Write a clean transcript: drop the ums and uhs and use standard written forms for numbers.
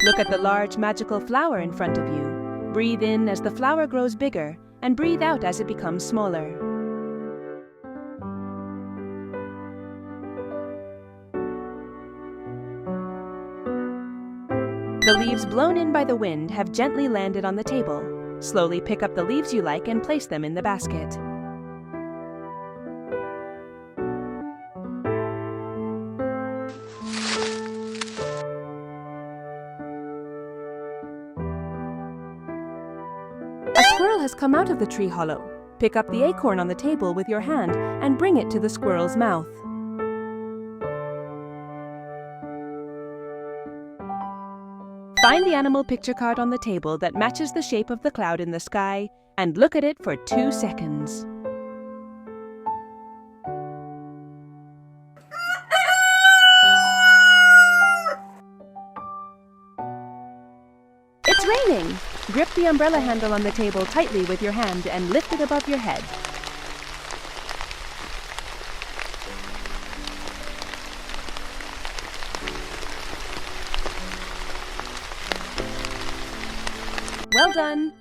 Look at the large magical flower in front of you. Breathe in as the flower grows bigger, and breathe out as it becomes smaller. The leaves blown in by the wind have gently landed on the table. Slowly pick up the leaves you like and place them in the basket. A squirrel has come out of the tree hollow. Pick up the acorn on the table with your hand and bring it to the squirrel's mouth. Find the animal picture card on the table that matches the shape of the cloud in the sky and look at it for 2 seconds. It's raining! Grip the umbrella handle on the table tightly with your hand and lift it above your head. Well done!